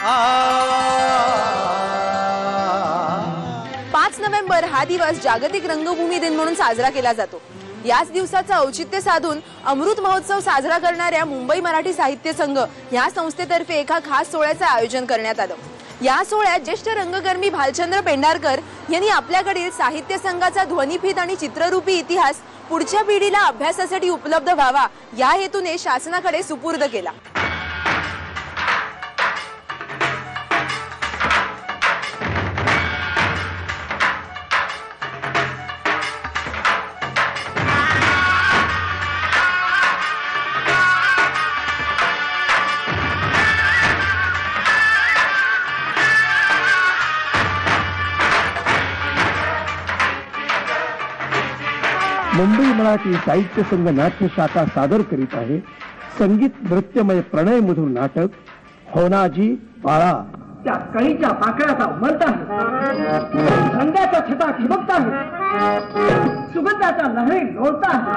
5 November हा दिवस जागतिक रंगभूमी दिन म्हणून साजरा केला जातो। याच दिवसाचं औचित्य साधून अमृत महोत्सव साजरा करणाऱ्या मुंबई मराठी साहित्य संघ या संस्थेतर्फे एका खास सोहळ्याचं आयोजन करण्यात आलं। या सोहळ्यात ज्येष्ठ रंगकर्मी भालचंद्र पेंढारकर यांनी आपल्याकडील साहित्य संघाचा ध्वनिफीत आणि चित्ररूपी इतिहास पुढच्या पिढीला अभ्यासासाठी उपलब्ध व्हावा या हेतूने शासनाकडे सुपूर्द केला। मुंबई मराठी साहित्य संघ नाट्य शाखा सादर करीत आहे संगीत नृत्यमय प्रणय मधुर नाटक होनाजी बाळा। त्या कळीच्या पाकळ्याचा उमलता आहे, रंगाचा छटा ठिबकता आहे, सुगंधाचा लहरी लोळता आहे।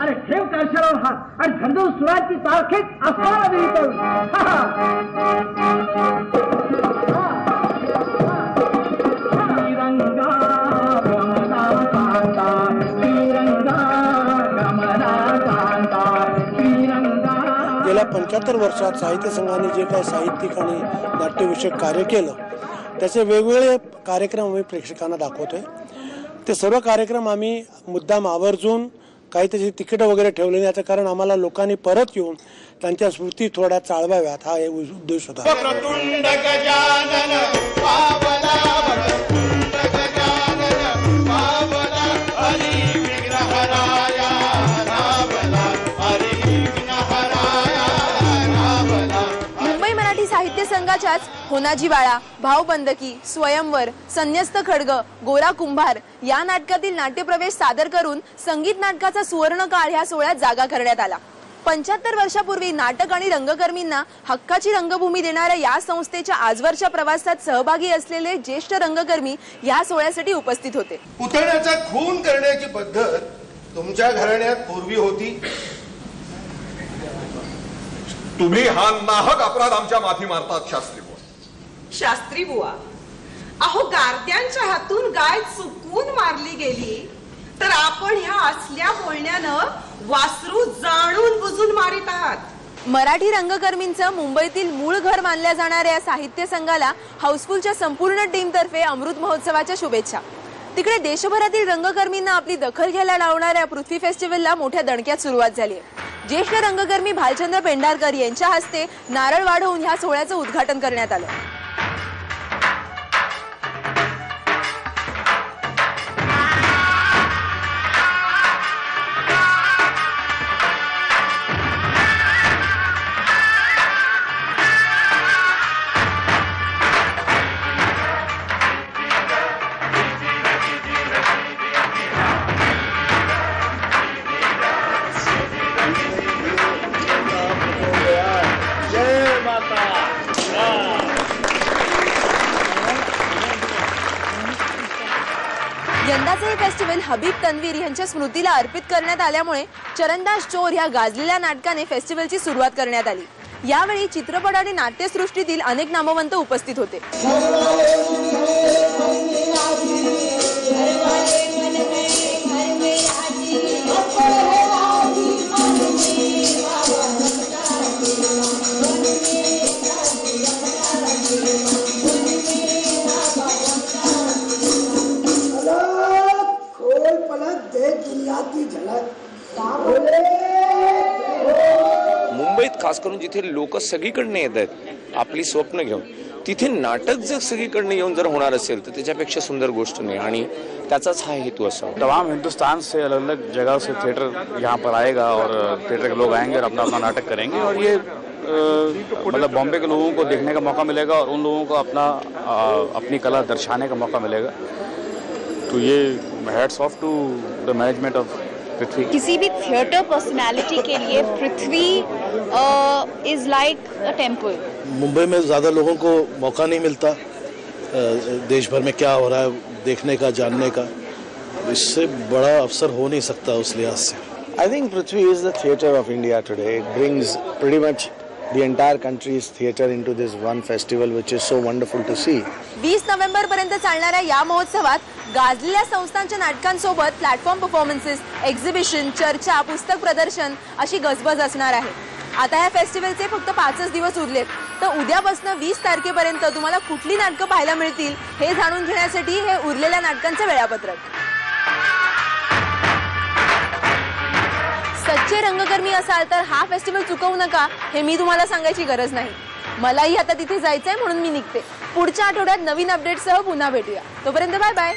अरे ठेव कळशावर हात आणि झंझू सुरांची तारखेत आसमाना देतो। गेल्या 75 वर्षात साहित्य संघाने जे काही साहित्यिक आणि नाट्यविषयक कार्य केलं त्याचे वेगवेगळे कार्यक्रम आम्ही प्रेक्षकांना दाखवतोय। ते सर्व कार्यक्रम आम्ही मुद्दाम आवर्जून काही त्याची तिकीटं वगैरे ठेवले नाही, याचं कारण आम्हाला लोकांनी परत येऊन त्यांच्या स्मृती थोड्या चाळवाव्यात हा उद्देश होता। साहित्य संघाच्याच होनाजी बाळा, भावबंदकी, स्वयंवर, संन्यस्त खड्ग, गोरा कुंभार या नाटकातील नाट्यप्रवेश सादर करून संगीत नाटकाचा सुवर्ण काळ ह्या सोहळ्यात जागा करण्यात आला। 75 वर्षापूर्वी नाटक आणि रंगकर्मींना हक्काची रंगभूमी देणाऱ्या या संस्थेच्या आजवरच्या प्रवासात सहभागी असलेले ज्येष्ठ रंगकर्मी या सोहळ्यासाठी उपस्थित होते। पुतण्याचा खून करण्याची पद्धत तुमच्या घराण्यात पूर्वी होती। तुम्ही हा नाहक अपराध आमच्या माथी मारतात शास्त्री बुवा। शास्त्री बुवा, अहो गारद्यांच्या हातून गाय चुकून मारली गेली तर आपण ह्या असल्या बोलण्यानं वासरू जाणून बुजून मारित आहात। मराठी रंगकर्मींचं मुंबईतील मूळ घर मानल्या जाणाऱ्या साहित्य संघाला हाऊसफुलच्या संपूर्ण टीमतर्फे अमृत महोत्सवाच्या शुभेच्छा। तिकडे देशभरातील रंगकर्मींना आपली दखल घ्यायला लावणाऱ्या पृथ्वी फेस्टिवलला मोठ्या दणक्यात सुरुवात झाली आहे। ज्येष्ठ रंगकर्मी भालचंद्र पेंढारकर यांच्या हस्ते नारळ वाढवून ह्या सोहळ्याचं उद्घाटन करण्यात आलं। यंदाचे हे फेस्टिवल हबीब तन्वीर यांच्या स्मृतीला अर्पित करण्यात आल्यामुळे चरणदास चोर ह्या गाजलेल्या नाटकाने फेस्टिवलची सुरुवात करण्यात आली। यावेळी चित्रपट आणि नाट्यसृष्टीतील अनेक नामवंत उपस्थित होते। मुंबईत खास करून जिथे लोक सगळीकडनं येत आहेत आपली स्वप्न घेऊन, तिथे नाटक जर सगळीकडनं येऊन जर होणार असेल तर त्याच्यापेक्षा सुंदर गोष्ट नाही आणि त्याचाच हा हेतू असा। तमाम हिंदुस्तान से अलग अलग जगह से थिएटर यहाँ पर आएगा और थिएटर के लोग आएंगे और अपना अपना नाटक करेंगे और ये मतलब बॉम्बे के लोगों को देखने का मौका मिलेगा और उन लोगों को अपनी कला दर्शाने का मौका मिलेगा। तो ये hats off to the management of Prithvi. किसी भी थिएटर पर्सनालिटी के लिए Prithvi is like a temple. Mumbai में ज़्यादा लोगों को मौका नहीं मिलता देश भर में क्या हो रहा है देखने का, जानने का। इससे बड़ा अवसर हो नहीं सकता उस लिहाज से। I think Prithvi is the theatre of India today. It brings pretty much the entire country's theatre into this one festival, which is so wonderful to see. 20 November पर्यंत चालणाऱ्या या महोत्सवात गाजलेल्या संस्थांच्या नाटकांसोबत प्लॅटफॉर्म परफॉर्मन्सेस, एक्झिबिशन, चर्चा, पुस्तक प्रदर्शन अशी गजबज असणार आहे. आता या फेस्टिवलचे फक्त 5च दिवस उरलेत, तर उद्यापासून 20 तारखेपर्यंत तुम्हाला कुठली नाटकं पाहायला मिळतील हे जाणून घेण्यासाठी हे उरलेल्या नाटकांचं वेळापत्रक. सच्चे रंगकर्मी असाल तर हा फेस्टिवल चुकवू नका, हे मी तुम्हाला सांगायची गरज नाही. मलाही आता तिथे जायचंय म्हणून मी निघते. पुढच्या आठवड्यात नवीन अपडेटसह पुन्हा भेटूया. तोपर्यंत बाय बाय.